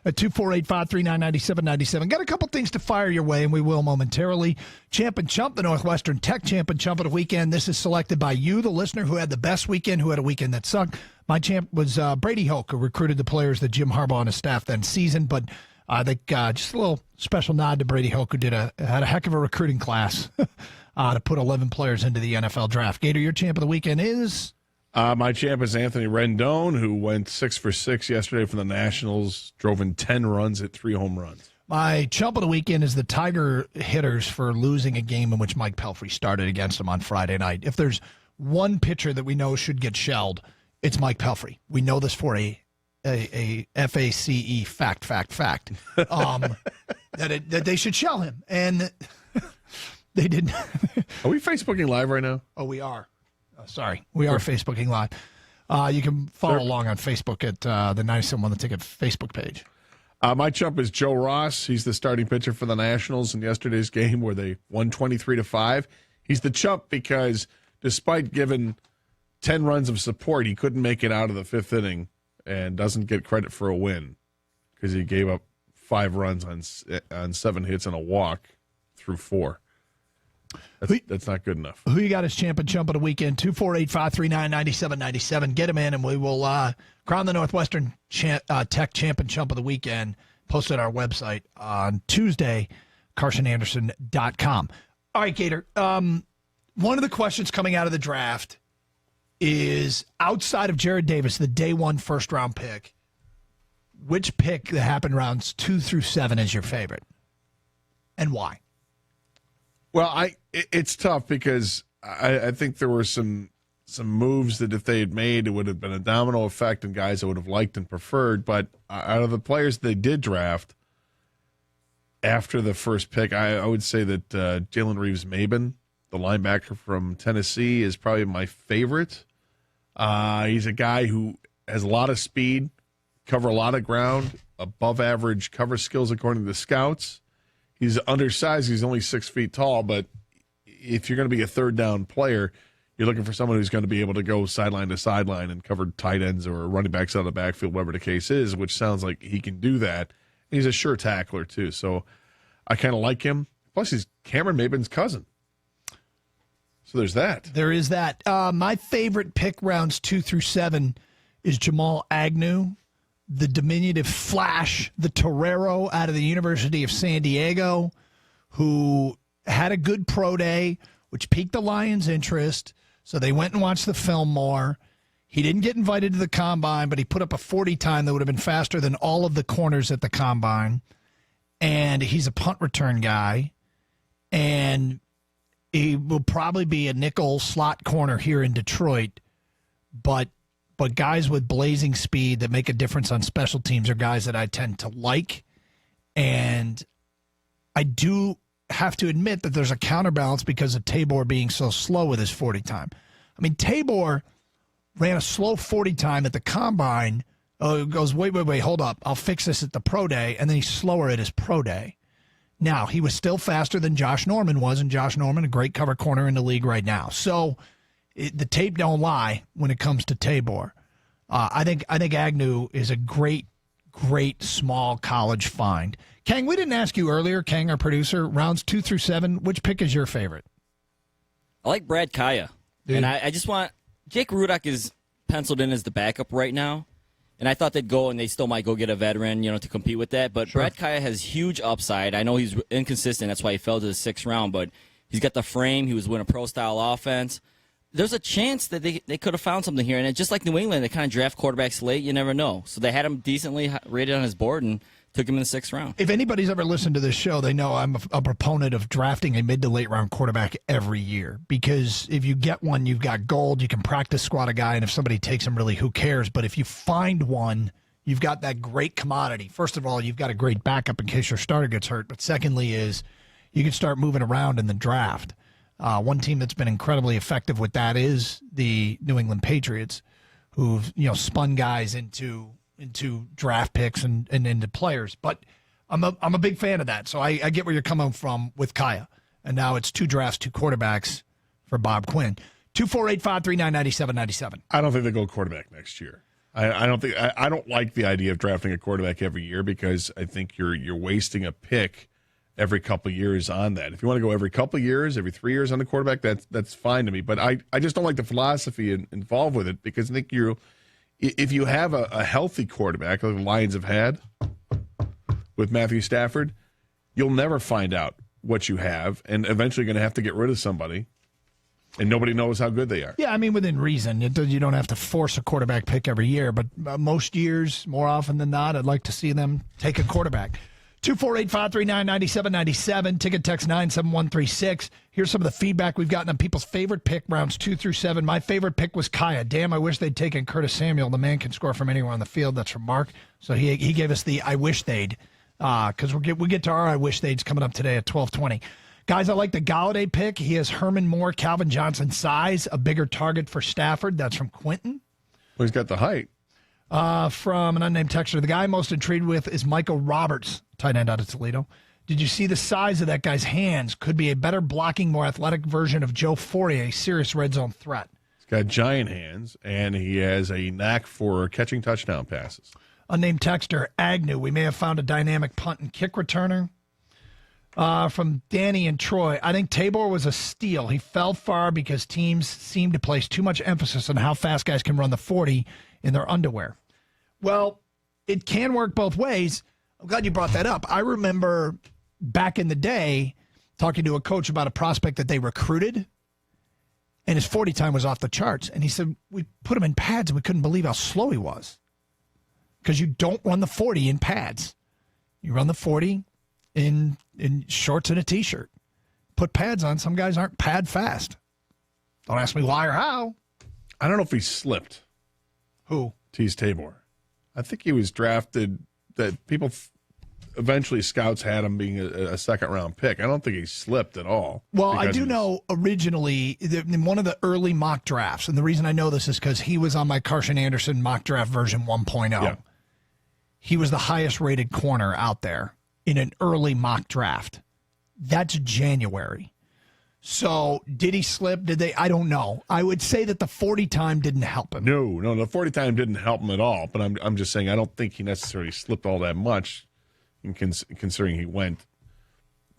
at 248-539-9797. Got a couple things to fire your way, and we will momentarily. Champ and Chump, the Northwestern Tech Champ and Chump of the weekend. This is selected by you, the listener, who had the best weekend, who had a weekend that sucked. My champ was Brady Hoke, who recruited the players that Jim Harbaugh and his staff then seasoned. But I think just a little special nod to Brady Hoke, who had a heck of a recruiting class to put 11 players into the NFL draft. Gator, your champ of the weekend is? My champ is Anthony Rendon, who went 6 for 6 yesterday for the Nationals, drove in 10 runs, hit 3 home runs. My chump of the weekend is the Tiger hitters for losing a game in which Mike Pelfrey started against them on Friday night. If there's one pitcher that we know should get shelled, it's Mike Pelfrey. We know this for a FACE fact, that they should shell him. And they didn't. Are we Facebooking live right now? Oh, we are. Sorry, we are Facebooking live. You can follow along on Facebook at the 97 The Ticket Facebook page. My chump is Joe Ross. He's the starting pitcher for the Nationals in yesterday's game where they won 23-5. He's the chump because despite giving 10 runs of support, he couldn't make it out of the 5th inning and doesn't get credit for a win because he gave up 5 runs on 7 hits and a walk through 4. That's not good enough. Who you got as champ and chump of the weekend? 248-539-9797. Get him in, and we will crown the Northwestern Tech champ and chump of the weekend. Posted on our website on Tuesday, KarschandAnderson.com. All right, Gator. One of the questions coming out of the draft is, outside of Jared Davis, the day 1 first-round pick, which pick that happened rounds 2 through 7 is your favorite, and why? Well, it's tough because I think there were some moves that if they had made, it would have been a domino effect and guys I would have liked and preferred. But out of the players they did draft after the first pick, I would say that Jalen Reeves-Maben, the linebacker from Tennessee, is probably my favorite. He's a guy who has a lot of speed, cover a lot of ground, above average cover skills according to the scouts. He's undersized. He's only 6 feet tall, but if you're going to be a third down player, you're looking for someone who's going to be able to go sideline to sideline and cover tight ends or running backs out of the backfield, whatever the case is, which sounds like he can do that. And he's a sure tackler, too. So I kind of like him. Plus, he's Cameron Maben's cousin. So there's that. There is that. My favorite pick rounds 2 through 7 is Jamal Agnew, the diminutive Flash, the Torero out of the University of San Diego, who had a good pro day, which piqued the Lions' interest. So they went and watched the film more. He didn't get invited to the combine, but he put up a 40 time that would have been faster than all of the corners at the combine. And he's a punt return guy. And he will probably be a nickel slot corner here in Detroit. But guys with blazing speed that make a difference on special teams are guys that I tend to like. And I do have to admit that there's a counterbalance because of Tabor being so slow with his 40 time. I mean, Tabor ran a slow 40 time at the combine. Oh, it goes, wait, hold up. I'll fix this at the pro day. And then he's slower at his pro day. Now, he was still faster than Josh Norman was, and Josh Norman, a great cover corner in the league right now. So the tape don't lie when it comes to Tabor. I think Agnew is a great small college find. Kang, we didn't ask you earlier, Kang, our producer, rounds 2 through 7, which pick is your favorite? I like Brad Kaya. Dude. And I just want – Jake Rudock is penciled in as the backup right now. And I thought they'd go, and they still might go get a veteran, to compete with that. But sure. Brad Kaya has huge upside. I know he's inconsistent. That's why he fell to the 6th round. But he's got the frame. He was winning a pro-style offense. There's a chance that they could have found something here. And just like New England, they kind of draft quarterbacks late. You never know. So they had him decently rated on his board and took him in the 6th round. If anybody's ever listened to this show, they know I'm a proponent of drafting a mid to late round quarterback every year. Because if you get one, you've got gold. You can practice squad a guy. And if somebody takes him, really, who cares? But if you find one, you've got that great commodity. First of all, you've got a great backup in case your starter gets hurt. But secondly is you can start moving around in the draft. One team that's been incredibly effective with that is the New England Patriots, who've spun guys into draft picks and into players. But I'm a big fan of that. So I get where you're coming from with Kaya. And now it's 2 drafts, 2 quarterbacks for Bob Quinn. 248-539-9797. I don't think they go quarterback next year. I don't like the idea of drafting a quarterback every year because I think you're wasting a pick every couple of years on that. If you want to go every couple of years, every 3 years on the quarterback, that's fine to me. But I just don't like the philosophy involved with it because I think if you have a healthy quarterback like the Lions have had with Matthew Stafford, you'll never find out what you have, and eventually you're going to have to get rid of somebody, and nobody knows how good they are. Yeah, I mean, within reason. You don't have to force a quarterback pick every year, but most years, more often than not, I'd like to see them take a quarterback. 248-539-9797, ticket text 97136. Here's some of the feedback we've gotten on people's favorite pick, rounds 2 through 7. My favorite pick was Kaya. Damn, I wish they'd taken Curtis Samuel. The man can score from anywhere on the field. That's from Mark. So he gave us the I wish they'd, because we get to our I wish they'ds coming up today at 12:20. Guys, I like the Galladay pick. He has Herman Moore, Calvin Johnson size, a bigger target for Stafford. That's from Quentin. Well, he's got the height. From an unnamed texter, the guy I'm most intrigued with is Michael Roberts, tight end out of Toledo. Did you see the size of that guy's hands? Could be a better blocking, more athletic version of Joe Fourier, a serious red zone threat. He's got giant hands, and he has a knack for catching touchdown passes. Unnamed texter, Agnew. We may have found a dynamic punt and kick returner. From Danny and Troy, I think Tabor was a steal. He fell far because teams seem to place too much emphasis on how fast guys can run the 40 in their underwear. Well, it can work both ways. I'm glad you brought that up. I remember back in the day talking to a coach about a prospect that they recruited, and his 40 time was off the charts. And he said, we put him in pads, and we couldn't believe how slow he was. Because you don't run the 40 in pads. You run the 40 in shorts and a T-shirt. Put pads on. Some guys aren't pad fast. Don't ask me why or how. I don't know if he slipped. Who? Tease Tabor. I think he was drafted that people eventually scouts had him being a second-round pick. I don't think he slipped at all. Well, I do know originally in one of the early mock drafts, and the reason I know this is because he was on my Karsch and Anderson mock draft version 1.0. Yeah. He was the highest-rated corner out there in an early mock draft. That's January. So did he slip? Did they? I don't know. I would say that the 40 time didn't help him. No, the 40 time didn't help him at all. But I'm just saying I don't think he necessarily slipped all that much, considering he went,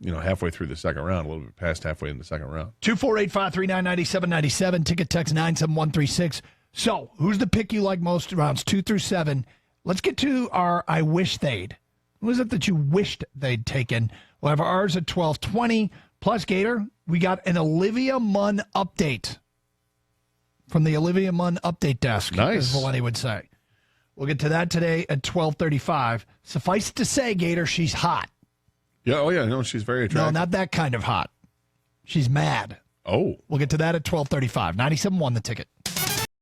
halfway through the second round, a little bit past halfway in the second round. 248-539-9797, ticket text 97136. So who's the pick you like most rounds 2 through 7? Let's get to our I wish they'd. Who is it that you wished they'd taken? We'll have ours at 12:20. Plus, Gator, we got an Olivia Munn update from the Olivia Munn update desk, nice, as Valenti would say. We'll get to that today at 12:35. Suffice to say, Gator, she's hot. Yeah, oh yeah, no, she's very attractive. No, not that kind of hot. She's mad. Oh. We'll get to that at 12:35. 97.1 The Ticket.